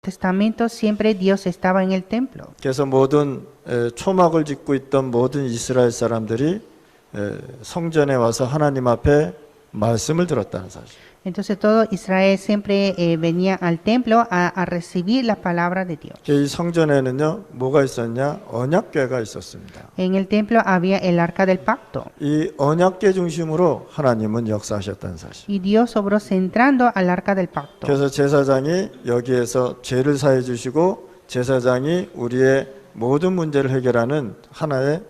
Testamento siempre Dios estaba en el templo. 그래서 모든 초막을 짓고 있던 모든 이스라엘 사람들이 성전에 와서 하나님 앞에 말씀을 들었다는 사실. Entonces todo Israel siempre venía al templo a recibir la palabra de Dios. 이 성전에는요 뭐가 있었냐? 언약궤가 있었습니다. En el templo había el arca del pacto. 이 언약궤 중심으로 하나님은 역사하셨다는 사실. Y Dios obró centrando al arca del pacto. 그래서 제사장이 여기에서 죄를 사해 주시고 제사장이 우리의 모든 문제를 해결하는 하나의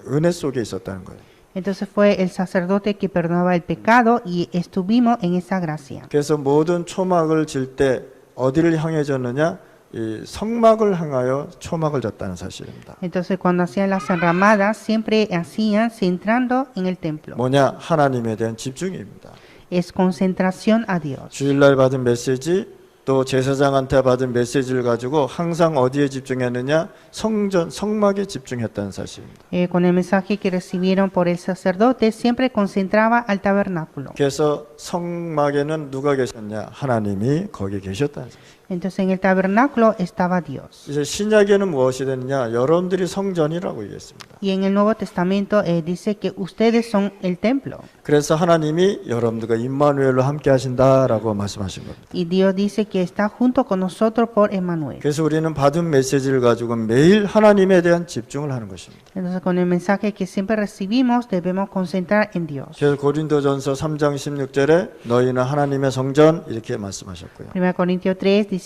은혜 속에 있었다는 거예요. Entonces fue el sacerdote que perdonaba el pecado y estuvimos en esa gracia. 그래서 모든 초막을 질 때 어디를 향해 졌느냐? 이 성막을 향하여 초막을 졌다는 사실입니다. Entonces cuando hacían las enramadas siempre hacían centrando en el templo. 뭐냐? 하나님에 대한 집중입니다. Es concentración a Dios. 주일날 받은 메시지 또 제사장한테 받은 메시지를 가지고 항상 어디에 집중했느냐? 성막에 집중했다는 사실입니다. Con el mensaje que recibieron por el sacerdote siempre concentraba al tabernáculo. 그래서 성막에는 누가 계셨냐? 하나님이 거기 계셨다는 사실. Entonces en el tabernáculo estaba Dios. 이제 신약에는 무엇이 되느냐? 여러분들이 성전이라고 얘기했습니다. Y en el Nuevo Testamento dice que ustedes son el templo. 그래서 하나님이 여러분들과 임마누엘로 함께 하신다라고 말씀하신 겁니다. Y Dios dice que está junto con nosotros por Emmanuel. 그래서 우리는 받은 메시지를 가지고 매일 하나님에 대한 집중을 하는 것입니다. Entonces con el mensaje que siempre recibimos debemos concentrar en Dios. 그래서 고린도전서 3장 16절에 너희는 하나님의 성전 이렇게 말씀하셨고요. 1 Corintios 3:16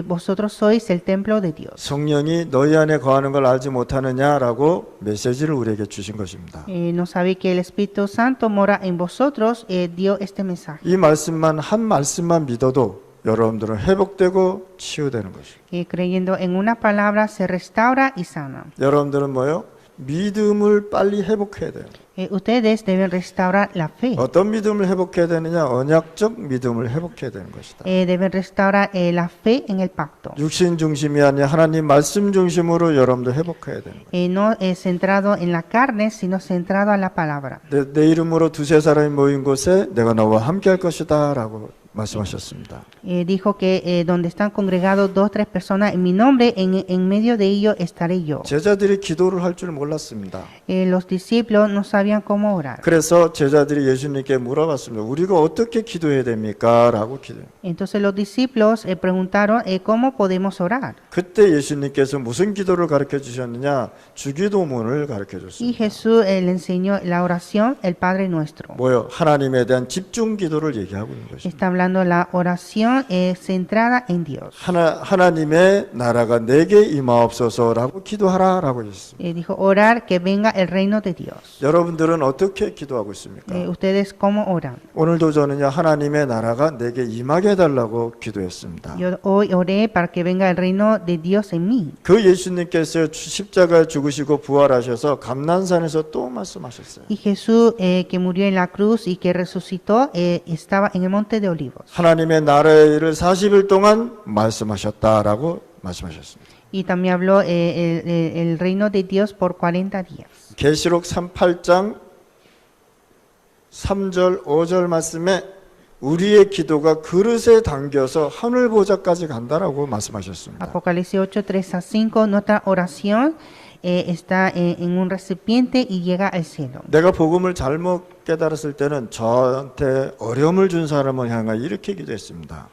vosotros sois el templo de Dios. 성령이 너희 안에 거하는 걸 알지 못하느냐라고 메시지를 우리에게 주신 것입니다. No sabéis que el Espíritu Santo mora en vosotros, dio este mensaje. 이 말씀만 한 말씀만 믿어도 여러분들은 회복되고 치유되는 것입니다. Creyendo en una palabra se restaura y sana. 여러분들은 뭐요? 믿음을 빨리 회복해야 돼요. Ustedes deben restaurar la fe. 어떤 믿음을 회복해야 되느냐? 언약적 믿음을 회복해야 되는 것이다. Deben restaurar la fe en el pacto. 육신 중심이 아니라 하나님 말씀 중심으로 여러분도 회복해야 되는 거예요. No centrado en la carne, sino centrado a la palabra. 내 이름으로 두세 사람이 모인 곳에 내가 너와 함께 할 것이다 라고 말씀하셨습니다. Dijo que donde están congregados 2, 3 personas en mi nombre, en medio de ellos estaré yo. 제자들이 기도를 할 줄 몰랐습니다. Los discípulos no sabían cómo orar. 그래서 제자들이 예수님께 물어봤습니다. 우리가 어떻게 기도해야 됩니까? 라고 기도해요. Entonces los discípulos preguntaron cómo podemos orar. 그때 예수님께서 무슨 기도를 가르쳐 주셨느냐? 주기도문을 가르쳐 Y 줬습니다. Jesús le enseñó la oración, el Padre Nuestro. 뭐요? 하나님에 대한 집중 기도를 얘기하고 있는 것입니다. Está hablando la oración centrada en Dios. 하나님의 나라가 내게 임하옵소서라고 기도하라라고 했습니다. Dijo orar que venga el reino de Dios. 여러분들은 어떻게 기도하고 있습니까? Ustedes cómo oran. 오늘도 저는요 하나님의 나라가 내게 임하게 해달라고 기도했습니다. Yo hoy oré para que venga el reino de Dios en mí. 그 예수님께서 십자가에 죽으시고 부활하셔서 감난산에서 또 말씀하셨어요. Y Jesús que murió en la cruz y que resucitó estaba en el monte de Olivos. 하나님의 나라의 일을 40일 동안 말씀하셨다라고 말씀하셨습니다. Y también habló el reino de Dios por 40 días. 계시록 38장 3절 5절 말씀에 우리의 기도가 그릇에 담겨서 하늘 보좌까지 간다라고 말씀하셨습니다. Apocalipsis 8, 3 a 5, nuestra oración está en un recipiente y llega al cielo. 내가 복음을 잘못 깨달았을 때는 저한테 어려움을 준 사람을 향하여 이렇게 기도했습니다.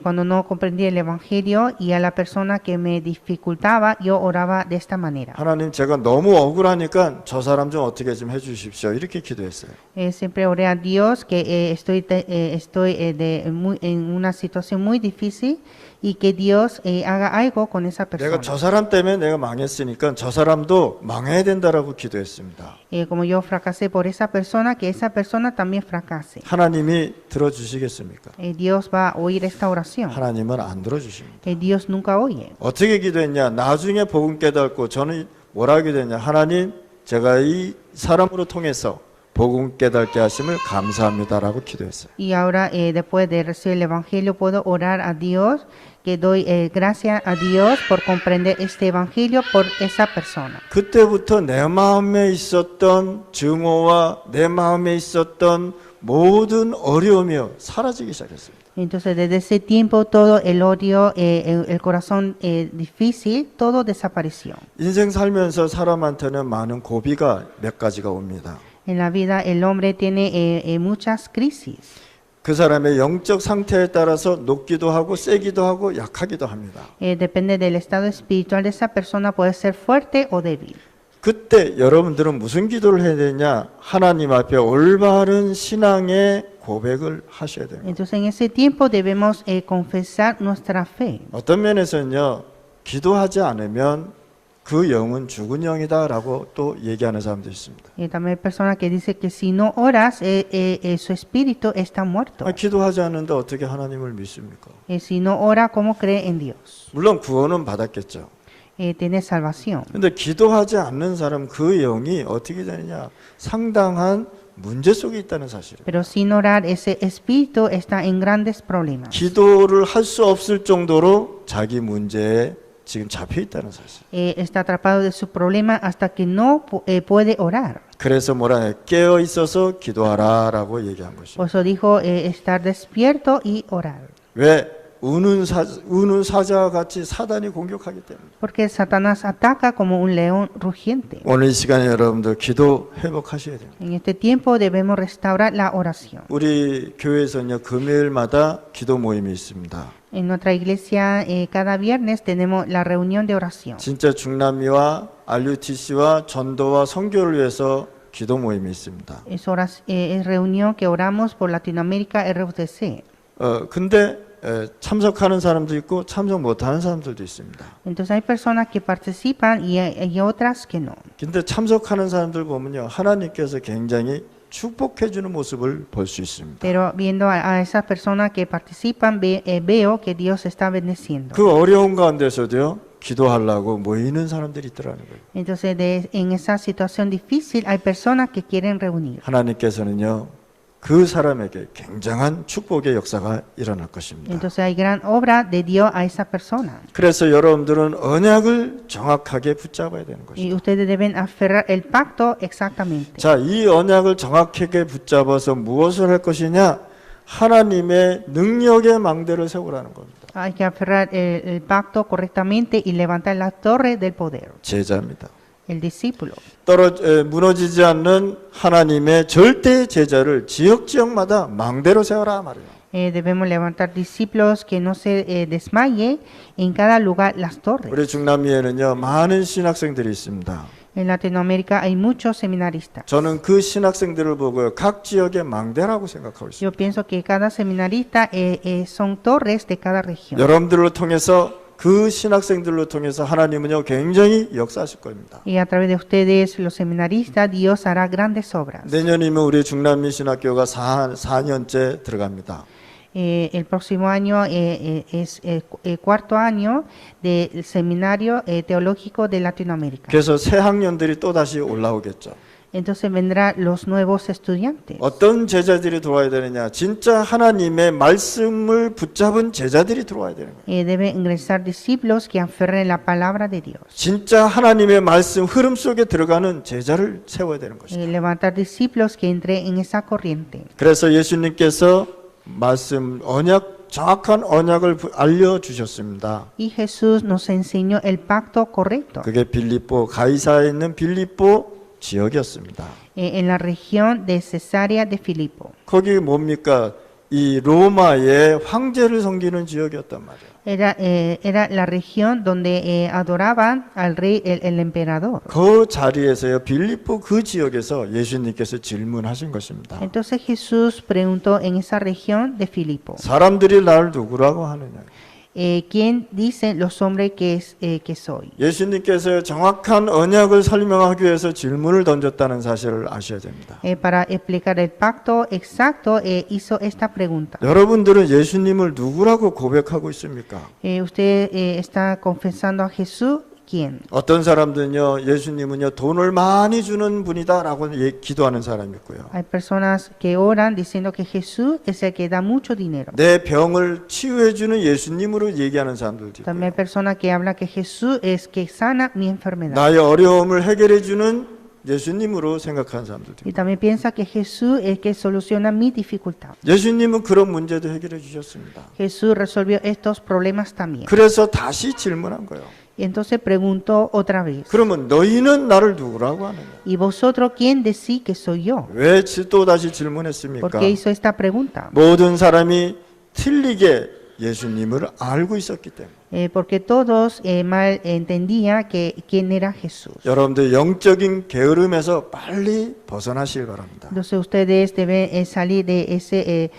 Cuando no comprendía el evangelio y a la persona que me dificultaba, yo oraba de esta manera. 하나님 제가 너무 억울하니까 저 사람 좀 어떻게 좀 해주십시오. 이렇게 기도했어요. Siempre oré a Dios que estoy en una situación muy difícil y que Dios haga algo con esa persona. 내가 저 사람 때문에 내가 망했으니까 저 사람도 망해야 된다라고 기도했습니다. Como yo fracasé por esa persona, que esa persona también fracase. 하나님이 들어주시겠습니까? Dios va a oír esta oración. 하나님은 안 들어주십니다. Dios nunca oye. 어떻게 기도했냐? 나중에 복음 깨닫고 저는 뭐라 기도했냐? 하나님 제가 이 사람으로 통해서 복음 깨닫게 하심을 감사합니다라고 기도했어요. Y ahora después de recibir el evangelio puedo orar a Dios que doy gracias a Dios por comprender este evangelio por esa persona. 그때부터 내 마음에 있었던 증오와 내 마음에 있었던 모든 어려움이 사라지기 시작했습니다. Entonces, desde ese tiempo, todo el odio, el corazón difícil, todo desapareció. 인생 살면서 사람한테는 많은 고비가 몇 가지가 옵니다. En la vida, el hombre tiene muchas crisis. 그 사람의 영적 상태에 따라서 높기도 하고 세기도 하고 약하기도 합니다. Depende del estado espiritual de esa persona, puede ser fuerte o débil. 그때 여러분들은 무슨 기도를 해야 되냐? 하나님 앞에 올바른 신앙의 고백을 하셔야 됩니다. Entonces, en ese tiempo debemos confesar nuestra fe. 어떤 면에서는요, 기도하지 않으면 그 영은 죽은 영이다라고 또 얘기하는 사람도 있습니다. También hay personas que dicen que si no oras, su espíritu está muerto. 기도하지 않는데 어떻게 하나님을 믿습니까? Si no ora, ¿cómo cree en Dios? 물론 구원은 받았겠죠. Tiene salvación. 근데 기도하지 않는 사람 그 영이 어떻게 되느냐? 상당한 문제 속에 있다는 사실이에요. Pero sin orar, ese espíritu está en grandes problemas. 기도를 할 수 없을 정도로 자기 문제에 지금 잡혀 있다는 사실. Está atrapado de su problema hasta que no puede orar. 그래서 뭐라 해? 깨어 있어서 기도하라라고 얘기한 것이죠. Por eso dijo estar despierto y orar. 왜? 우는 사자와 같이 사단이 공격하기 때문에. Porque Satanás ataca como un león rugiente. 오늘 이 시간에 여러분들 기도 회복하셔야 돼요. En este tiempo debemos restaurar la oración. 우리 교회에서는요, 금요일마다 기도 모임이 있습니다. En nuestra iglesia cada viernes tenemos la reunión de oración. 진짜 중남미와 RUTC와 전도와 선교를 위해서 기도 모임이 있습니다. Es reunión que oramos por Latinoamérica RUTC. 근데 참석하는 사람도 있고 참석 못하는 사람들도 있습니다. Entonces hay personas que participan y hay otras que no. 근데 참석하는 사람들 보면요, 하나님께서 굉장히 축복해 주는 모습을 볼 수 있습니다. Pero viendo a esas personas que participan, veo que Dios está bendeciendo. 그 어려운 가운데서도요, 기도하려고 모이는 사람들이 있더라는 거예요. Entonces en esa situación difícil hay personas que quieren reunir. 하나님께서는요, 그 사람에게 굉장한 축복의 역사가 일어날 것입니다. Entonces hay gran obra de Dios a esa persona. 그래서 여러분들은 언약을 정확하게 붙잡아야 되는 Y 것입니다. ustedes deben aferrar el pacto exactamente. 자, 이 언약을 정확하게 붙잡아서 무엇을 할 것이냐? 하나님의 능력의 망대를 세우라는 겁니다. Hay que aferrar el pacto correctamente y levantar la torre del poder. 제자입니다. El discípulo. 무너지지 않는 하나님의 절대 제자를 지역마다 망대로 세워라 말이에요. Debemos levantar discípulos que no se desmaye en cada lugar las torres. 우리 중남미에는요, 많은 신학생들이 있습니다. En Latinoamérica hay muchos seminaristas. 저는 그 신학생들을 보고요, 각 지역의 망대라고 생각하고 있습니다. Yo pienso que cada seminarista son torres de cada región. 여러분들을 통해서 그 신학생들로 통해서 하나님은요, 굉장히 역사하실 겁니다. Y a través de ustedes, los seminaristas, Dios hará grandes obras. 내년이면 우리 중남미 신학교가 4년째 들어갑니다. El próximo año es el cuarto año del Seminario Teológico de Latinoamérica. 그래서 새 학년들이 또 다시 올라오겠죠. Entonces vendrán los nuevos estudiantes. 어떤 제자들이 들어와야 되느냐? 진짜 하나님의 말씀을 붙잡은 제자들이 들어와야 되는 거예요. Deben ingresar discípulos que aferren la palabra de Dios. 진짜 하나님의 말씀 흐름 속에 들어가는 제자를 세워야 되는 것이죠. Levantar discípulos que entren en esa corriente. 그래서 예수님께서 말씀 정확한 언약을 알려주셨습니다. Y Jesús nos enseñó el pacto correcto. 그게 빌립보 가이사에 있는 빌립보 지역이었습니다. En la región de Cesarea de Filipo. 거기 뭡니까? 이 로마의 황제를 섬기는 지역이었단 말이에요. Era la región donde adoraban al rey, el emperador. 그 자리에서요, 빌립보 그 지역에서 예수님께서 질문하신 것입니다. Entonces Jesús preguntó en esa región de Filipo, 사람들이 나를 누구라고 하느냐? ¿quién dicen los hombres que soy? 예수님께서 정확한 언약을 설명하기 위해서 질문을 던졌다는 사실을 아셔야 됩니다. Para explicar el pacto exacto, hizo esta pregunta. 여러분들은 예수님을 누구라고 고백하고 있습니까? ¿Usted está confesando a Jesús? ¿Quién? 어떤 사람들은요, 예수님은요, 돈을 많이 주는 분이다라고 기도하는 사람이 있고요. Hay personas que oran diciendo que Jesús es el que da mucho dinero. 내 병을 치유해 주는 예수님으로 얘기하는 사람들도 También hay 있고요. personas que hablan que Jesús es que sana mi enfermedad. 나의 어려움을 해결해 주는 예수님으로 생각하는 사람들도 Y 있고. también piensa que Jesús es que soluciona mi dificultad. 예수님은 그런 문제도 해결해 주셨습니다. Jesús resolvió estos problemas también. 그래서 다시 질문한 거예요. Y entonces preguntó otra vez, 그러면 너희는 나를 누구라고 하느냐? ¿y vosotros quién decís que soy yo? 왜 또 다시 ¿Por 질문했습니까? qué hizo esta pregunta? 모든 사람이 틀리게 예수님을 알고 있었기 때문에. Porque todos mal entendían que quién era Jesús. 여러분들 영적인 게으름에서 빨리 벗어나시길 바랍니다. Entonces ustedes deben salir de ese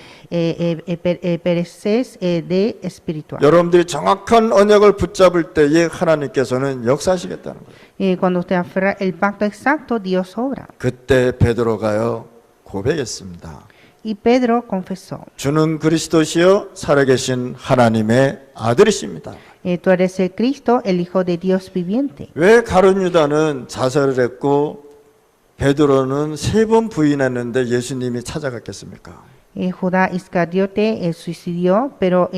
perecer de espiritual. 여러분들이 정확한 언약을 붙잡을 때에 하나님께서는 역사하시겠다는 거예요. Cuando usted aferra el pacto exacto, Dios obra. 그때 베드로가요 고백했습니다. Y Pedro confesó, 주는 그리스도시요 살아계신 하나님의 아들이십니다. tú eres el Cristo, el Hijo de Dios viviente. 왜 가룟 유다는 자살을 했고 베드로는 3번 부인했는데 예수님이 찾아갔겠습니까? Judá Iscariote suicidió, pero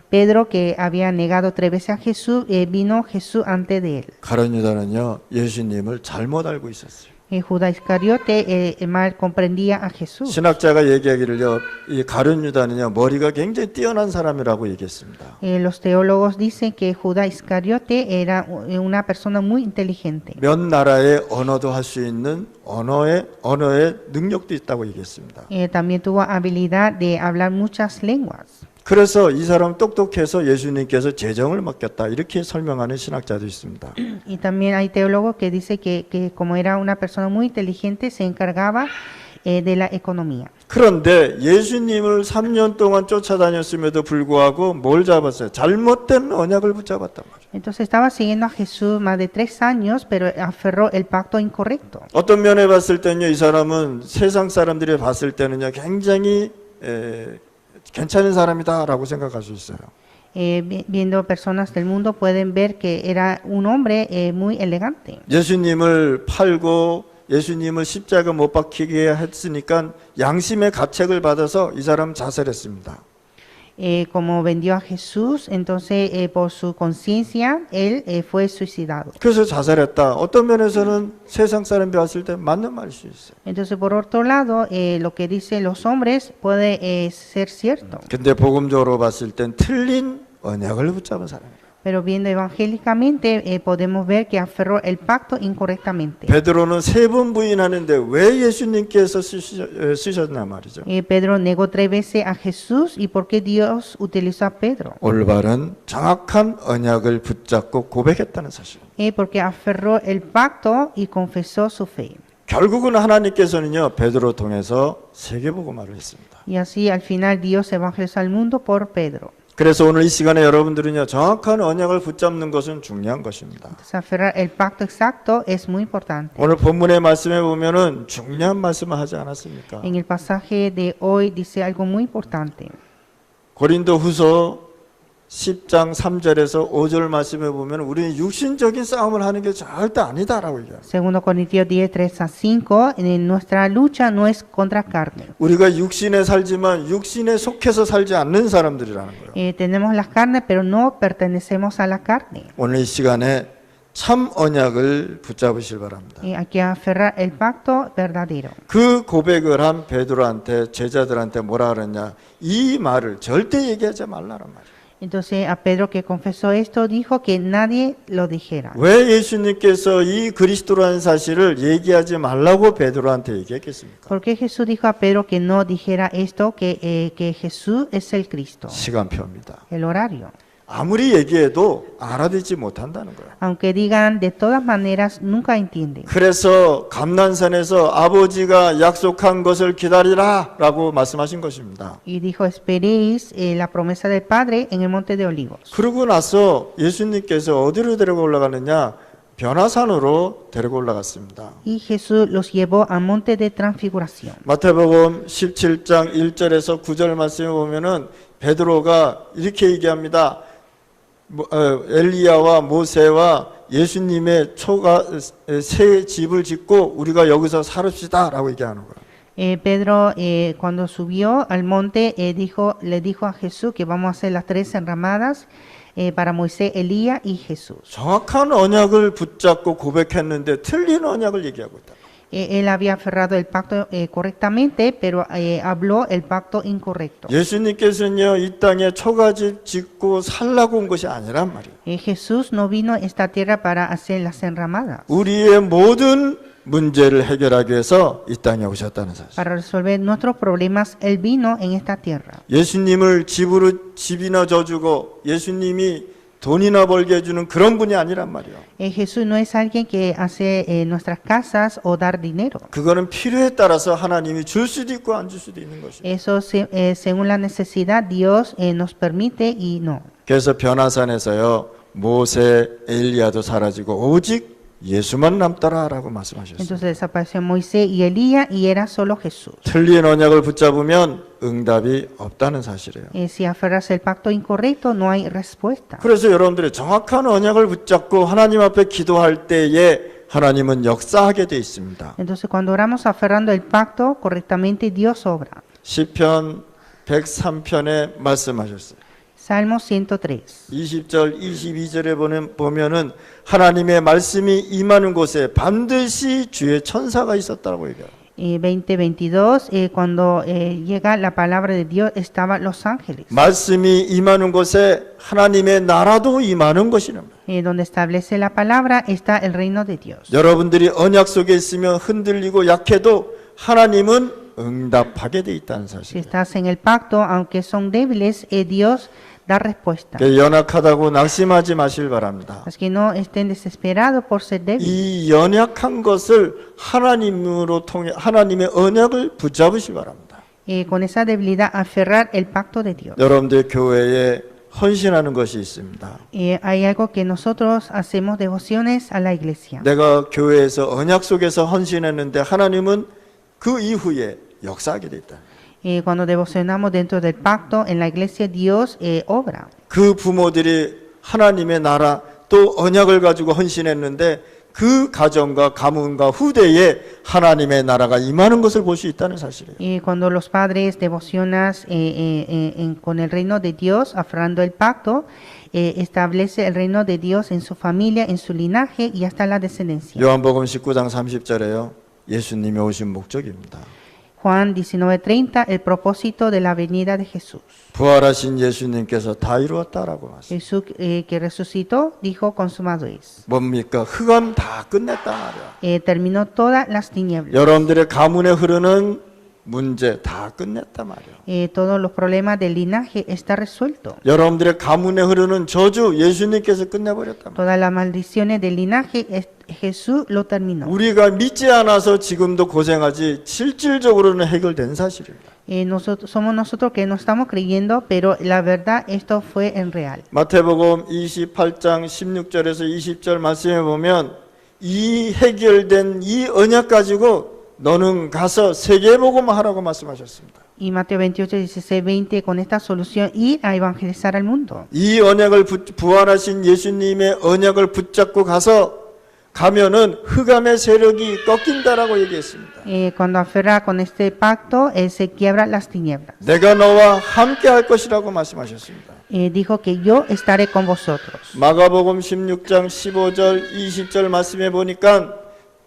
Pedro, que había negado 3 veces a Jesús, vino Jesús antes de él. 가룟 유다는요 예수님을 잘못 알고 있었어요. Judá Iscariote mal comprendía a Jesús. 신학자가 얘기하기를요 이 가룟 유다는요 머리가 굉장히 뛰어난 사람이라고 얘기했습니다. Los teólogos dicen que Judá Iscariote era una persona muy inteligente. 몇 나라의 언어도 할 수 있는 언어의 능력도 있다고 얘기했습니다. También tuvo habilidad de hablar muchas lenguas. 그래서 이 사람 똑똑해서 예수님께서 재정을 맡겼다 이렇게 설명하는 신학자도 있습니다. Y también hay teólogos que dicen que como era una persona muy inteligente, se encargaba de la economía. 그런데 예수님을 3년 동안 쫓아다녔음에도 불구하고 뭘 잡았어요? 잘못된 언약을 붙잡았단 말이에요. Entonces estaba siguiendo a Jesús más de 3 años, pero aferró el pacto incorrecto. 어떤 면에 봤을 때는요, 이 사람은 세상 사람들이 봤을 때는요, 굉장히 괜찮은 사람이다라고 생각할 수 있어요. Viendo personas del mundo pueden ver que era un hombre muy elegante. 예수님을 팔고 예수님을 십자가 못 박히게 했으니까 양심의 가책을 받아서 이 사람 자살했습니다. Como vendió a Jesús, entonces por su conciencia él fue suicidado. 그래서 자살했다. 어떤 면에서는 세상 사람이 봤을 때 맞는 말일 수 있어요. Entonces por otro lado, lo que dicen los hombres puede ser cierto. 근데 복음적으로 봤을 땐 틀린 언약을 붙잡은 사람이에요. Pero viendo evangélicamente podemos ver que aferró el pacto incorrectamente. 베드로는 3번 부인하는데 왜 예수님께서 쓰셨나 말이죠. Pedro negó 3 veces a Jesús. ¿Y por qué Dios utilizó a Pedro? 올바른 정확한 언약을 붙잡고 고백했다는 사실. Porque aferró el pacto y confesó su fe. 결국은 하나님께서는요 베드로 통해서 세계복음화를 했습니다. Y así al final Dios evangelizó al mundo por Pedro. 그래서 오늘 이 시간에 여러분들은요 정확한 언약을 붙잡는 것은 중요한 것입니다. Entonces, aferrar el pacto exacto es muy importante. 오늘 본문의 말씀에 보면은 중요한 말씀을 하지 않았습니까? En el pasaje de hoy dice algo muy importante. 고린도후서 10장 3절에서 5절 말씀에 보면 우리는 육신적인 싸움을 하는 게 절대 아니다라고 얘기해요. Segundo Corintios 10, 3-5, nuestra lucha no es contra carne. 우리가 육신에 살지만 육신에 속해서 살지 않는 사람들이라는 거예요. Tenemos la carne, pero no pertenecemos a la carne. 오늘 이 시간에 참 언약을 붙잡으실 바랍니다. Hay que aferrar el pacto verdadero. 그 고백을 한 베드로한테 제자들한테 뭐라 그랬냐? 이 말을 절대 얘기하지 말라란 말이에요. Entonces a Pedro que confesó esto dijo que nadie lo dijera. 왜 예수님께서 이 그리스도라는 사실을 얘기하지 말라고 베드로한테 얘기했겠습니까? ¿Por qué Jesús dijo a Pedro que no dijera esto, que Jesús es el Cristo? 시간표입니다. El horario. 아무리 얘기해도 알아듣지 못한다는 거예요. Aunque digan de todas maneras, nunca entienden. 그래서 감난산에서 아버지가 약속한 것을 기다리라라고 말씀하신 것입니다. Y dijo, esperéis la promesa del Padre en el monte de Olivos. 그러고 나서 예수님께서 어디로 데리고 올라가느냐? 변화산으로 데리고 올라갔습니다. Y Jesús los llevó al monte de transfiguración. 마태복음 17장 1절에서 9절 말씀에 보면은 베드로가 이렇게 얘기합니다. 엘리야와 모세와 예수님의 새 집을 짓고 우리가 여기서 살읍시다라고 얘기하는 거예요. Pedro cuando subió al monte le dijo a Jesús que vamos a hacer las 3 enramadas para Moisés, Elías y Jesús. 정확한 언약을 붙잡고 고백했는데 틀린 언약을 얘기하고 있다. Él había aferrado el pacto correctamente, pero habló el pacto incorrecto. 예수님께서는요, 이 땅에 초가집 짓고 살라고 온 것이 아니란 말이에요. Jesús no vino a esta tierra para hacer las enramadas, 우리의 모든 문제를 해결하기 위해서 이 땅에 오셨다는 사실. para resolver nuestros problemas. Él vino en esta tierra. 예수님을 집이나 져주고 예수님이 돈이나 벌게 해주는 그런 분이 아니란 말이에요. Jesús no es alguien que hace nuestras casas o dar dinero. 그거는 필요에 따라서 하나님이 줄 수도 있고 안 줄 수도 있는 것이에요. Eso según la necesidad Dios nos permite y no. 그래서 변화산에서요, 모세, 엘리야도 사라지고 오직 예수만 남더라라고 말씀하셨어요. Entonces desapareció Moisés y Elías y era solo Jesús. 틀린 언약을 붙잡으면 응답이 없다는 사실이에요. Si aferras el pacto incorrecto, no hay respuesta. 그래서 여러분들이 정확한 언약을 붙잡고 하나님 앞에 기도할 때에 하나님은 역사하게 돼 있습니다. Entonces cuando oramos aferrando el pacto correctamente, Dios obra. 시편 103편에 말씀하셨어요. Salmo 103. 20절, 22절에 보면은 하나님의 말씀이 임하는 곳에 반드시 주의 천사가 있었다고 얘기해요. 20:22, cuando llega la palabra de Dios, estaban los ángeles. 말씀이 임하는 곳에 하나님의 나라도 임하는 것이란 말이에요. Donde establece la palabra está el reino de Dios. 여러분들이 언약 속에 있으면 흔들리고 약해도 하나님은 응답하게 돼 있다는 Si 사실. estás en el pacto, aunque son débiles, Dios da respuesta. 연약하다고 낙심하지 마실 바랍니다. Así que no estén desesperados por ser débiles. 이 연약한 것을 하나님으로 통해 하나님의 언약을 붙잡으시 바랍니다. Con esa debilidad, aferrar el pacto de Dios. 여러분들 교회에 헌신하는 것이 있습니다. Hay algo que nosotros hacemos devociones a la iglesia. 내가 교회에서 언약 속에서 헌신했는데 하나님은 그 이후에 역사하게 돼 있다. Cuando devocionamos dentro del pacto en la iglesia, Dios obra. 그 부모들이 하나님의 나라 또 언약을 가지고 헌신했는데 그 가정과 가문과 후대에 하나님의 나라가 임하는 것을 볼 수 있다는 사실이에요. Cuando los padres devocionas con el reino de Dios, aferrando el pacto, establece el reino de Dios en su familia, en su linaje y hasta la descendencia. 요한복음 19장 30절에요. 예수님이 오신 목적입니다. Juan 19:30, el propósito de la venida de Jesús. 부활하신 예수님께서 다 이루었다라고 말씀. Jesús que resucitó dijo consumado es. 뭡니까? 흑암 다 끝냈다 말이야. Terminó todas las tinieblas. 여러분들의 가문에 흐르는 문제 다 끝냈다 말이야. Todos los problemas del linaje está resuelto. 여러분들의 가문에 흐르는 저주 예수님께서 끝내버렸다 말이야. Todas las maldiciones del linaje Jesús lo terminó. 우리가 믿지 않아서 지금도 고생하지 실질적으로는 해결된 사실입니다. Somos nosotros que no estamos creyendo, pero la verdad esto fue en real. 마태복음 28장 16절에서 20절 말씀해 보면 이 해결된 이 언약 가지고 너는 가서 세계복음을 하라고 말씀하셨습니다. Y Mateo 28, 16, 20, con esta solución, ir a evangelizar al mundo. 이 언약을 부활하신 예수님의 언약을 붙잡고 가면은 흑암의 세력이 꺾인다라고 얘기했습니다. Cuando aferra con este pacto, se quiebran las tinieblas. 내가 너와 함께 할 것이라고 말씀하셨습니다. Dijo que yo estaré con vosotros. 마가복음 16장 15절 20절 말씀해 보니까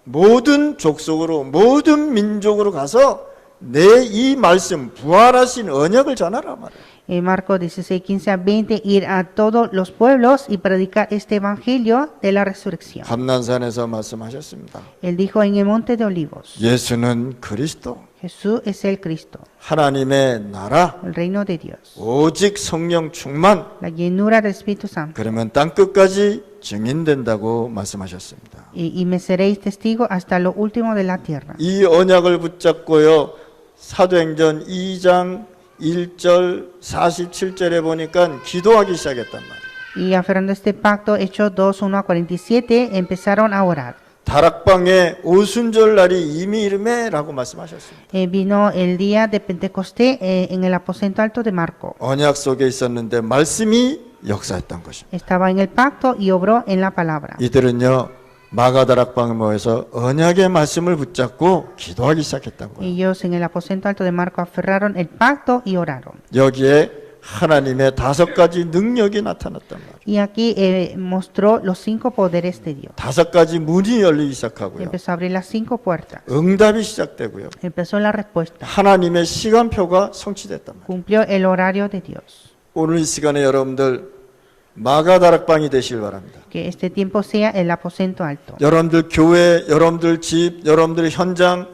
모든 족속으로 모든 민족으로 가서 내 이 말씀 부활하신 언약을 전하라 말이에요. Marcos 16, 15 a 20, ir a todos los pueblos y predicar este evangelio de la resurrección. 감난산에서 말씀하셨습니다. Él dijo en el monte de Olivos, 예수는 그리스도, Jesús es el Cristo, 하나님의 나라, el reino de Dios, 오직 성령 충만, la llenura del Espíritu Santo. 그러면 땅 끝까지 증인된다고 말씀하셨습니다. Y me seréis testigos hasta lo último de la tierra. 이 언약을 붙잡고요. 사도행전 2장 1절 47절에 보니까 기도하기 시작했단 말이에요. Y aferrando este pacto, Hechos 2, 1 a 47, empezaron a orar. 다락방에 오순절 날이 이미 이르매라고 말씀하셨습니다. Vino el día de Pentecostés en el aposento alto de Marco. 언약 속에 있었는데 말씀이 역사했던 것입니다. Estaba en el pacto y obró en la palabra. 이들은요. 마가다락방에 모여서 언약의 말씀을 붙잡고 기도하기 시작했던 거예요. Ellos en el aposento alto de Marco aferraron el pacto y oraron. 여기에 하나님의 5가지 능력이 나타났단 말이에요. Y aquí mostró los 5 poderes de Dios. 5가지 문이 열리기 시작하고요. Empezó a abrir las 5 puertas. 응답이 시작되고요. Empezó la respuesta. 하나님의 시간표가 성취됐단 말이에요. Cumplió el horario de Dios. 오늘 이 시간에 여러분들 마가다락방이 되시길 바랍니다. Que este tiempo sea el aposento alto. 여러분들 교회, 여러분들 집, 여러분들 현장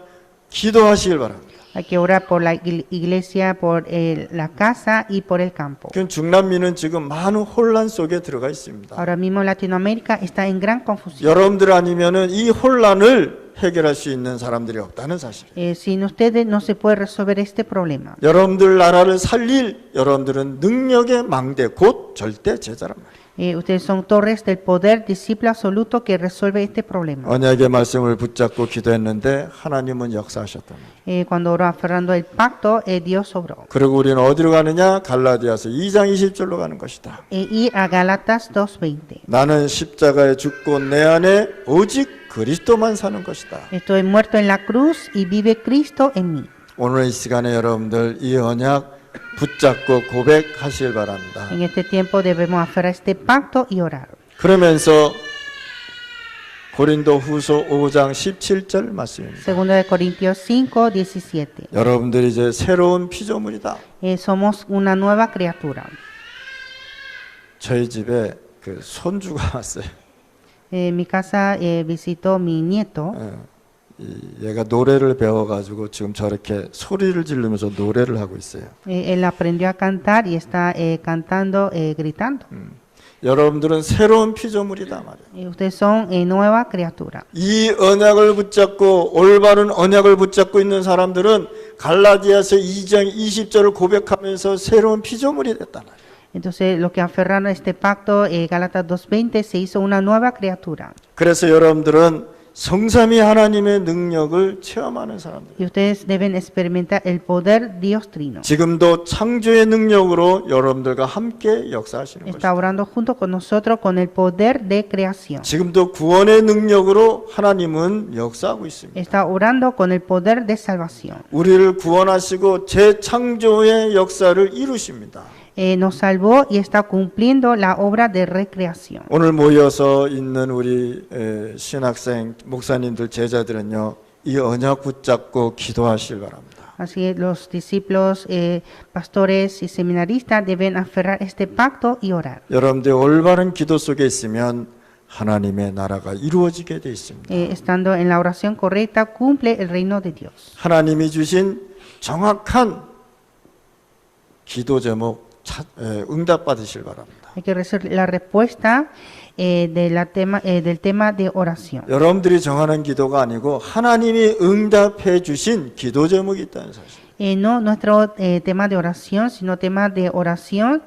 기도하시길 바랍니다. Hay que orar por la iglesia, por la casa y por el campo. 그 중남미는 지금 많은 혼란 속에 들어가 있습니다. Ahora mismo Latinoamérica está en gran confusión. 여러분들 아니면은 이 혼란을 해결할 수 있는 사람들이 없다는 사실이에요. Sin ustedes no se puede resolver este problema. 여러분들 나라를 살릴 여러분들은 능력의 망대 곧 절대 제자란 말이에요. Ustedes son torres del poder, discípulo absoluto que resuelve este problema. 언약의 말씀을 붙잡고 기도했는데 하나님은 역사하셨단 말이에요. Cuando oró aferrando el pacto, Dios obró. 그리고 우리는 어디로 가느냐? 갈라디아서 2장 20절로 가는 것이다. Ir a Gálatas 2:20. 나는 십자가에 죽고 내 안에 오직 그리스도만 사는 것이다. Estoy muerto en la cruz y vive Cristo en mí. 오늘 이 시간에 여러분들 이 언약 붙잡고 고백하시길 바랍니다. En este tiempo debemos aferrar este pacto y orar. 그러면서 고린도 후서 5장 17절 말씀입니다. Segundo de Corintios 5:17. 여러분들이 이제 새로운 피조물이다. Somos una nueva criatura. 저희 집에 그 손주가 왔어요. En mi casa visitó mi nieto. 얘가 노래를 배워가지고 지금 저렇게 소리를 지르면서 노래를 하고 있어요. Él aprendió a cantar y está cantando, gritando. 여러분들은 새로운 피조물이다 말이에요. Ustedes son nueva criatura. 이 언약을 붙잡고 올바른 언약을 붙잡고 있는 사람들은 갈라디아서 2장 20절을 고백하면서 새로운 피조물이 됐다 말이에요. Entonces, los que aferraron a este pacto, Gálatas 2:20, se hizo una nueva criatura. 그래서 여러분들은 성삼위 하나님의 능력을 체험하는 사람들. Y ustedes deben experimentar el poder Dios Trino. 지금도 창조의 능력으로 여러분들과 함께 역사하시는 Está 것입니다. orando junto con nosotros con el poder de creación. 지금도 구원의 능력으로 하나님은 역사하고 있습니다. Está orando con el poder de salvación. 우리를 구원하시고 재창조의 역사를 이루십니다. Nos salvó y está cumpliendo la obra de recreación. 오늘 모여서 있는 우리 신학생, 목사님들, 제자들은요, 이 언약 붙잡고 기도하시길 바랍니다. Así que los discípulos, pastores y seminaristas deben aferrar este pacto y orar. 여러분들이 올바른 기도 속에 있으면 하나님의 나라가 이루어지게 돼 있습니다. Estando en la oración correcta, cumple el reino de Dios. 하나님이 주신 정확한 기도 제목 응답 받으실 바랍니다. Hay que recibir la respuesta del tema de oración. 여러분들이 정하는 기도가 아니고 하나님이 응답해 주신 기도 제목이 있다는 사실. No nuestro tema de oración, sino tema de oración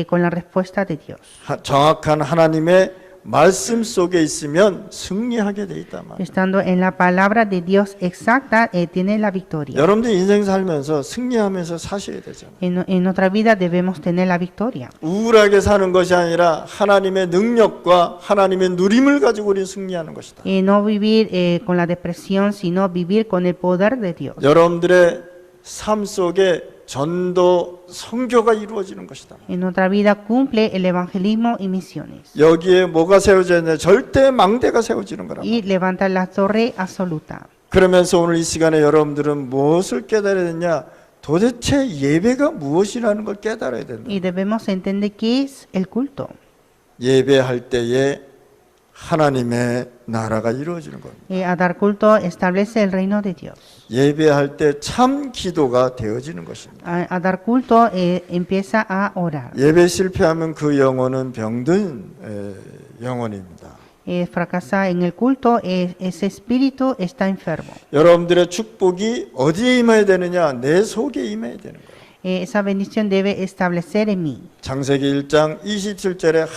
con la respuesta de Dios. 정확한 하나님의 말씀 속에 있으면 승리하게 돼 있단 말이에요. Estando en la palabra de Dios exacta, tiene la victoria. 여러분들 인생 살면서 승리하면서 사셔야 되잖아요. En nuestra vida debemos tener la victoria. 우울하게 사는 것이 아니라 하나님의 능력과 하나님의 누림을 가지고 우리는 승리하는 것이다. No vivir con la depresión, sino vivir con el poder de Dios. 여러분들의 삶 속에 전도, 선교가 이루어지는 것이다. En nuestra vida cumple el evangelismo y misiones. 여기에 뭐가 세워져 있냐? 절대 망대가 세워지는 거란 Y 말이에요. levanta la torre absoluta. 그러면서 오늘 이 시간에 여러분들은 무엇을 깨달아야 되냐? 도대체 예배가 무엇이라는 걸 깨달아야 된다. Y debemos entender qué es el culto. 예배할 때에 하나님의 나라가 이루어지는 겁니다. A dar culto establece el reino de Dios. 예배할 때 참 기도가 되어지는 것입니다. A dar culto empieza a orar. 예배 실패하면 그 영혼은 병든 영혼입니다. Fracasa en el culto, ese espíritu está enfermo. 여러분들의 축복이 어디에 임해야 되느냐? 내 속에 임해야 되는 거예요. Esa bendición debe establecer en mí. 창세기 1장 27절에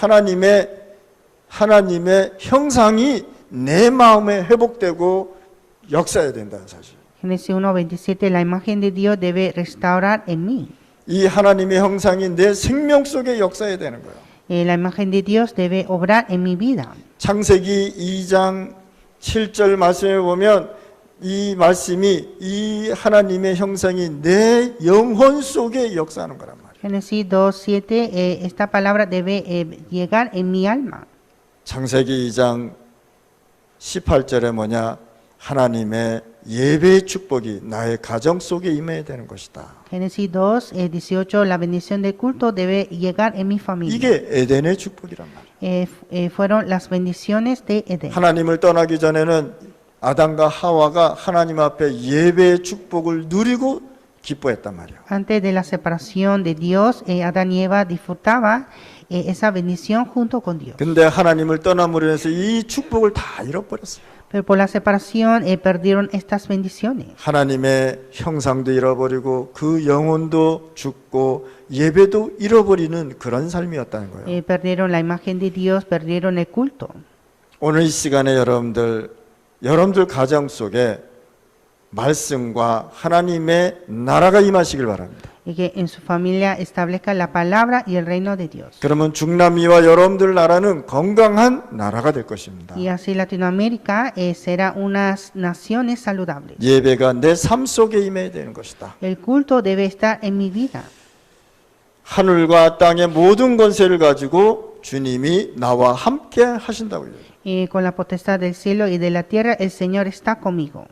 하나님의 형상이 내 마음에 회복되고 역사해야 된다는 사실. Génesis 1:27, la imagen de Dios debe restaurar en mí. 이 하나님의 형상이 내 생명 속에 역사해야 되는 거예요. La imagen de Dios debe obrar en mi vida. 창세기 2장 7절 말씀에 보면 이 말씀이 이 하나님의 형상이 내 영혼 속에 역사하는 거란 말이에요. Génesis 2:7, esta palabra debe llegar en mi alma. 창세기 2장 18절에 뭐냐? 하나님의 예배의 축복이 나의 가정 속에 임해야 되는 것이다. Génesis 2:18, la bendición del culto debe llegar en mi familia. 이게 에덴의 축복이란 말이에요. Fueron las bendiciones de Edén. 하나님을 떠나기 전에는 아담과 하와가 하나님 앞에 예배의 축복을 누리고 기뻐했단 말이에요. Antes de la separación de Dios, Adán y Eva disfrutaban esa bendición junto con Dios. 근데 하나님을 떠남으로 해서 이 축복을 다 잃어버렸어요. Pero por la separación perdieron estas bendiciones. 하나님의 형상도 잃어버리고 그 영혼도 죽고 예배도 잃어버리는 그런 삶이었다는 거예요. Perdieron la imagen de Dios, perdieron el culto. 오늘 이 시간에 여러분들 가정 속에 말씀과 하나님의 나라가 임하시길 바랍니다. Y que en su familia establezca la palabra y el reino de Dios. 그러면 중남미와 여러분들 나라는 건강한 나라가 될 것입니다. Y así Latinoamérica será unas naciones saludables. 예배가 내 삶 속에 임해야 되는 것이다. El culto debe estar en mi vida. 하늘과 땅의 모든 권세를 가지고 주님이 나와 함께 하신다고요. Con la potestad del cielo y de la tierra, el Señor está conmigo.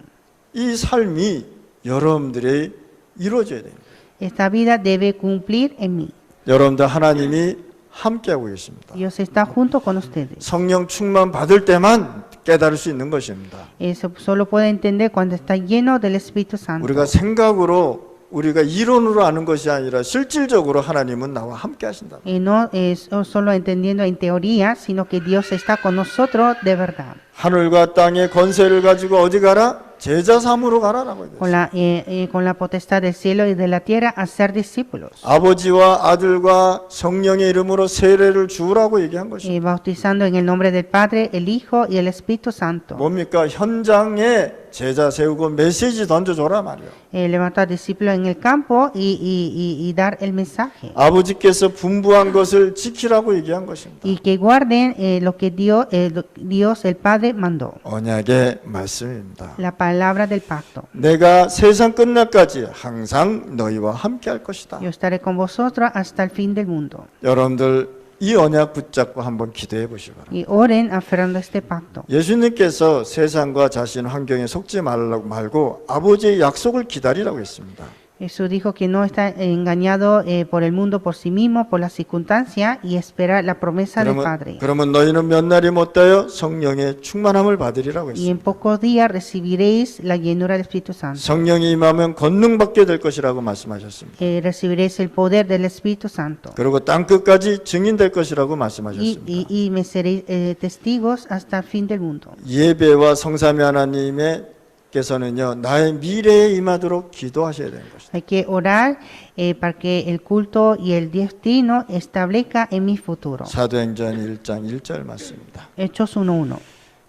이 삶이 여러분들이 이루어져야 됩니다. Esta vida debe cumplir en mí. 여러분들 하나님이 함께하고 계십니다. Dios está junto con ustedes. 성령 충만 받을 때만 깨달을 수 있는 것입니다. Eso solo puede entender cuando está lleno del Espíritu Santo. 우리가 생각으로 우리가 이론으로 아는 것이 아니라 실질적으로 하나님은 나와 함께 하신다. No es solo entendiendo en teoría, sino que Dios está con nosotros de verdad. 하늘과 땅의 권세를 가지고 어디 가라? 제자 삼으로 가라라고 Con la potestad del cielo y de la tierra a ser discípulos. 아버지와 아들과 성령의 이름으로 세례를 주라고 얘기한 것입니다. Bautizando en el nombre del Padre, el Hijo y el Espíritu Santo. 뭡니까? 현장에 제자 세우고 메시지 던져줘라 말이요. Levantar discípulos en el campo y dar el mensaje. 아버지께서 분부한 것을 지키라고 얘기한 것입니다. Y que guarden lo que Dios el Padre mandó. 언약의 말씀입니다. La palabra del pacto. 내가 세상 끝날까지 항상 너희와 함께 할 것이다. Yo estaré con vosotros hasta el fin del mundo. 여러분들 이 언약 붙잡고 한번 기도해 보시기 바랍니다. Y oren aferrando este pacto. 예수님께서 세상과 자신 환경에 속지 말고 아버지의 약속을 기다리라고 했습니다. Jesús dijo que no está engañado por el mundo, por sí mismo, por las circunstancias y espera la promesa del Padre. 그러면 너희는 몇 날이 못하여 성령의 충만함을 받으리라고 Y en 했습니다. pocos días recibiréis la llenura del Espíritu Santo. 성령이 임하면 권능 받게 될 것이라고 말씀하셨습니다. Recibiréis el poder del Espíritu Santo. 그리고 땅 끝까지 증인될 것이라고 말씀하셨습니다. Y me seréis testigos hasta el fin del mundo. 예배와 성삼위 하나님의 께서는요 나의 미래에 임하도록 기도하셔야 되는 것입니다. Hay que orar para que el culto y el destino establezca en mi futuro. 사도행전 1장 1절 말씀입니다. Hechos 1:1.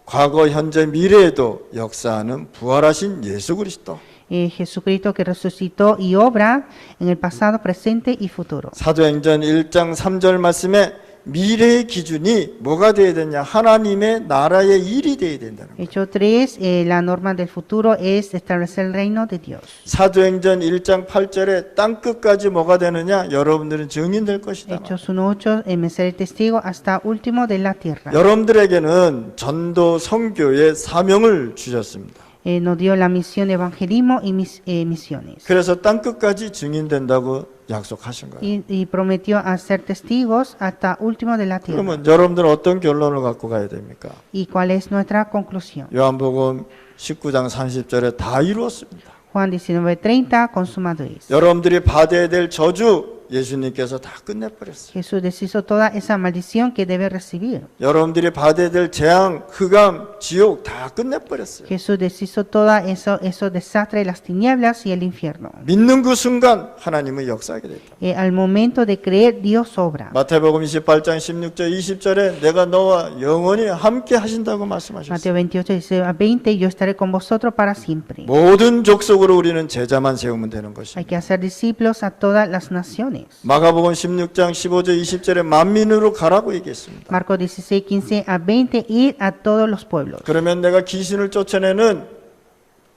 과거, 현재, 미래에도 역사하는 부활하신 예수 그리스도. Jesucristo que resucitó y obra en el pasado, presente y futuro. 사도행전 1장 3절 말씀에 미래의 기준이 뭐가 되어야 되냐? 하나님의 나라의 일이 되어야 된다는 거예요. Hecho 3, la norma del futuro es establecer el reino de Dios. 사도행전 1장 8절에 땅 끝까지 뭐가 되느냐? 여러분들은 증인될 것이다. Hechos 1:8, me seré testigo hasta último de la tierra. 여러분들에게는 전도 선교의 사명을 주셨습니다. Nos dio la misión de evangelismo y misiones. 그래서 땅 끝까지 증인된다고 약속하신 거예요. Y prometió a ser testigos hasta último de la tierra. 그러면 여러분들은 어떤 결론을 갖고 가야 됩니까? ¿Y cuál es nuestra conclusión? 요한복음 19장 30절에 다 이루었습니다. Juan 19:30, consumado es. 여러분들이 받아야 될 저주 예수님께서 다 끝내버렸어요. Jesús deshizo toda esa maldición que debe recibir. 여러분들이 받아야 될 재앙, 흑암, 지옥 다 끝내버렸어요. Jesús deshizo toda esos desastres, las tinieblas y el infierno. 믿는 그 순간 하나님은 역사하게 됐다. Al momento de creer, Dios obra. 마태복음 28장 16절 20절에 내가 너와 영원히 함께 하신다고 말씀하셨어요. Mateo 28:20, yo estaré con vosotros para siempre. 모든 족속으로 우리는 제자만 세우면 되는 Hay 것입니다. que hacer discípulos a todas las naciones. 마가복음 16장 15절 20절에 만민으로 가라고 얘기했습니다. Marcos 16:15-20, ir a todos los pueblos. 그러면 내가 귀신을 쫓아내는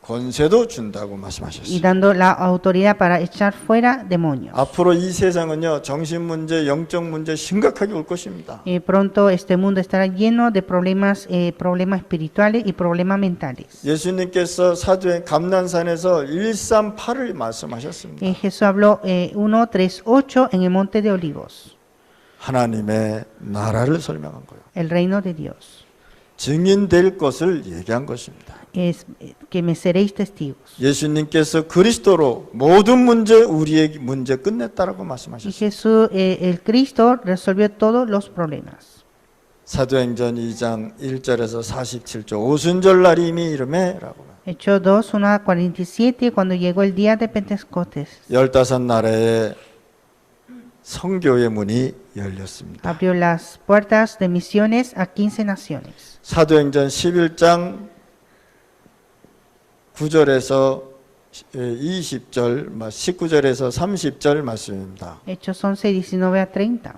권세도 준다고 y 말씀하셨습니다. dando la autoridad para echar fuera demonios. 앞으로 이 세상은요, 정신 문제, 영적 문제 심각하게 올 것입니다. Pronto este mundo estará lleno de problemas, problemas espirituales y problemas mentales. 예수님께서 사도행 감난산에서 138을 말씀하셨습니다. Jesús habló 1:3:8 en el monte de Olivos, 하나님의 나라를 설명한 거예요. el reino de Dios. 증인될 것을 얘기한 것입니다. Es que me seréis testigos. 예수님께서 그리스도로 모든 문제, 우리의 문제 끝냈다라고 Y 말씀하셨습니다. Jesús, el Cristo, resolvió todos los problemas. 사도행전 2장 1절에서 47절 오순절 날이 이미 이르매라고. Hechos 2, 1:47, cuando llegó el día de Pentecostés, 15나라의 선교의 문이 열렸습니다. abrió las puertas de misiones a 15 naciones. 사도행전 11장 9절에서 20절, 19절에서 30절 말씀입니다. Hechos 11, 19-30.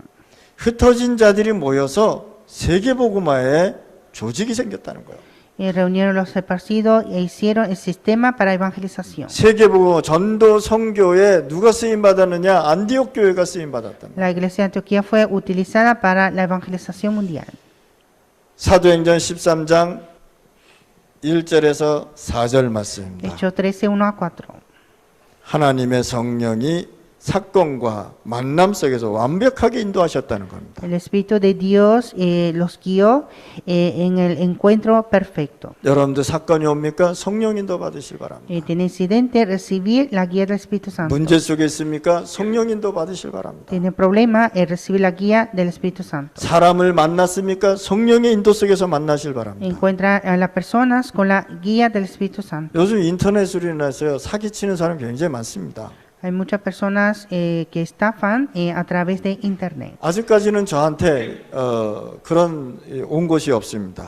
흩어진 자들이 모여서 세계복음화의 조직이 생겼다는 거예요. Reunieron los esparcidos e hicieron el sistema para evangelización. 세계복음 전도 선교에 누가 쓰임 받았느냐? 안디옥 교회가 쓰임 받았다. La iglesia de Antioquía fue utilizada para la evangelización mundial. 사도행전 13장 1절에서 4절 말씀입니다. Hechos 13, 1-4. 하나님의 성령이 사건과 만남 속에서 완벽하게 인도하셨다는 겁니다. El Espíritu de Dios los guió en el encuentro perfecto. 여러분들 사건이 옵니까? 성령 인도 받으실 바랍니다. Tiene incidente, recibir la guía del Espíritu Santo. 문제 속에 있습니까? 성령 인도 받으실 바랍니다. Tiene problema, recibir la guía del Espíritu Santo. 사람을 만났습니까? 성령의 인도 속에서 만나실 바랍니다. Encuentra a las personas con la guía del Espíritu Santo. 요즘 인터넷으로 인해서요, 사기치는 사람이 굉장히 많습니다. Hay muchas personas que estafan a través de internet. 아직까지는 저한테 그런 온 것이 없습니다.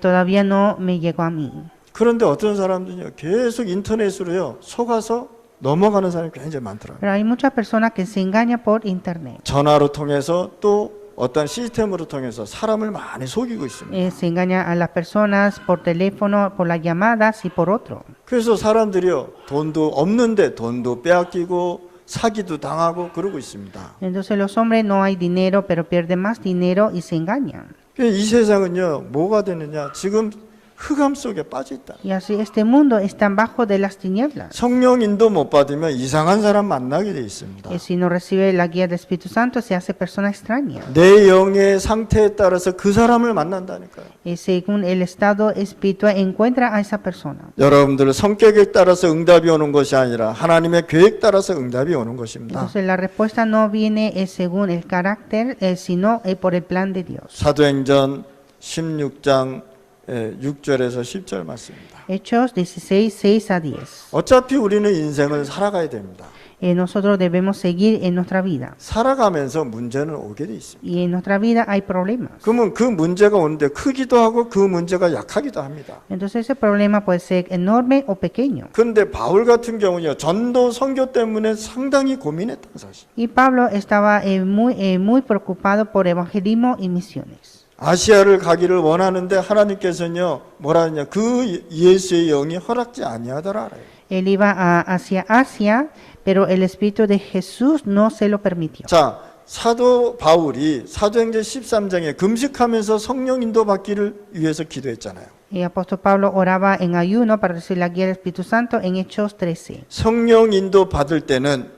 Todavía no me llegó a mí. 그런데 어떤 사람들은요, 계속 인터넷으로요, 속아서 넘어가는 사람이 굉장히 많더라고요. Pero hay muchas personas que se engañan por internet. 전화로 통해서 또 어떤 시스템으로 통해서 사람을 많이 속이고 있습니다. Se engaña a las personas por teléfono, por las llamadas y por otro. 그래서 사람들이요, 돈도 없는데 돈도 빼앗기고 사기도 당하고 그러고 있습니다. Entonces los hombres no hay dinero, pero pierden más dinero y se engañan. 이 세상은요, 뭐가 되느냐? 지금 흑암 속에 빠져 있다. Y así este mundo está bajo de las tinieblas. 성령 인도 못 받으면 이상한 사람 만나게 돼 있습니다. Si no recibe la guía del Espíritu Santo, se hace persona extraña. 내 영의 상태에 따라서 그 사람을 만난다니까요. Según el estado espiritual, encuentra a esa persona. 여러분들 성격에 따라서 응답이 오는 것이 아니라 하나님의 계획 따라서 응답이 오는 것입니다. Entonces la respuesta no viene según el carácter, sino por el plan de Dios. 사도행전 16장 6절에서 10절 말씀입니다. Hechos 16, 6-10. 어차피 우리는 인생을 살아가야 됩니다. Nosotros debemos seguir en nuestra vida. 살아가면서 문제는 오게 돼 있습니다. Y en nuestra vida hay problemas. 그러면 그 문제가 오는데 크기도 하고 그 문제가 약하기도 합니다. Entonces ese problema puede ser enorme o pequeño. 그런데 바울 같은 경우는요, 전도 선교 때문에 상당히 고민했다는 사실. Y Pablo estaba muy preocupado por evangelismo y misiones. 아시아를 가기를 원하는데 하나님께서는요, 뭐라 하냐, 그 예수의 영이 허락지 아니하더라. Él iba hacia Asia, pero el Espíritu de Jesús no se lo permitió. 자, 사도 바울이 사도행전 13장에 금식하면서 성령 인도 받기를 위해서 기도했잖아요. El apóstol Pablo oraba en ayuno para recibir la guía del Espíritu Santo en Hechos 13. 성령 인도 받을 때는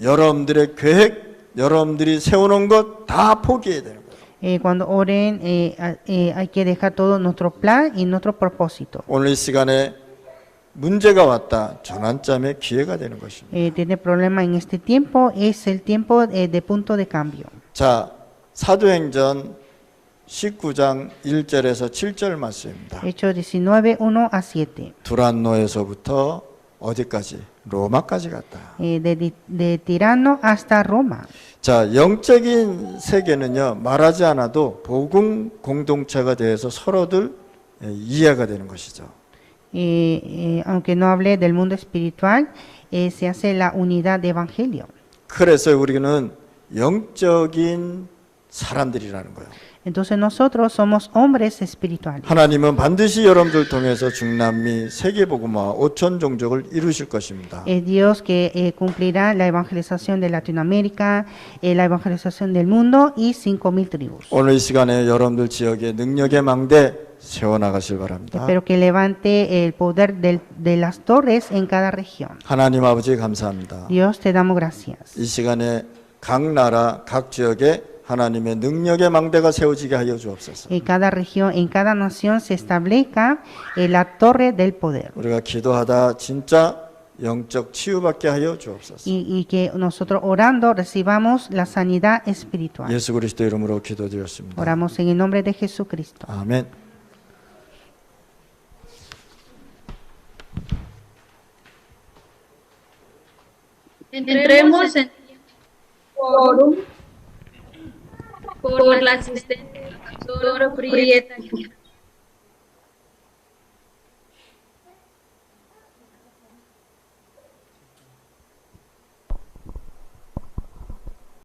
여러분들의 계획, 여러분들이 세워놓은 것 다 포기해야 되는 거예요. Cuando oren, hay que dejar todo nuestro plan y nuestro propósito. 오늘 이 시간에 문제가 왔다. 전환점의 기회가 되는 것입니다. Tiene problema en este tiempo, es el tiempo de punto de cambio. 자, 사도행전 19장 1절에서 7절 말씀입니다. Hechos 19, 1-7. 두란노에서부터 어디까지? 로마까지 갔다. De Tirano hasta Roma. 자, 영적인 세계는요, 말하지 않아도 복음 공동체가 돼서 서로들 이해가 되는 것이죠. Aunque no hable del mundo espiritual, se hace la unidad de evangelio. 그래서 우리는 영적인 사람들이라는 거예요. Entonces nosotros somos hombres espirituales. 하나님은 반드시 여러분들 통해서 중남미 세계복음화 5천 종족을 이루실 것입니다. Es Dios que cumplirá la evangelización de Latinoamérica, la evangelización del mundo y 5,000 tribus. 오늘 이 시간에 여러분들 지역에 능력의 망대 세워나가실 바랍니다. Espero que levante el poder de las torres en cada región. 하나님 아버지 감사합니다. Dios, te damos gracias. 이 시간에 각 나라, 각 지역에 하나님의 능력의 망대가 세워지게 하여 주옵소서. En cada región, en cada nación se establezca la torre del poder. 우리가 기도하다 진짜 영적 치유받게 하여 주옵소서. Y que nosotros orando recibamos la sanidad espiritual. 예수 그리스도 이름으로 기도드렸습니다. Oramos en el nombre de Jesucristo. 아멘. Entremos en quórum por la asistencia del pastor Prieta.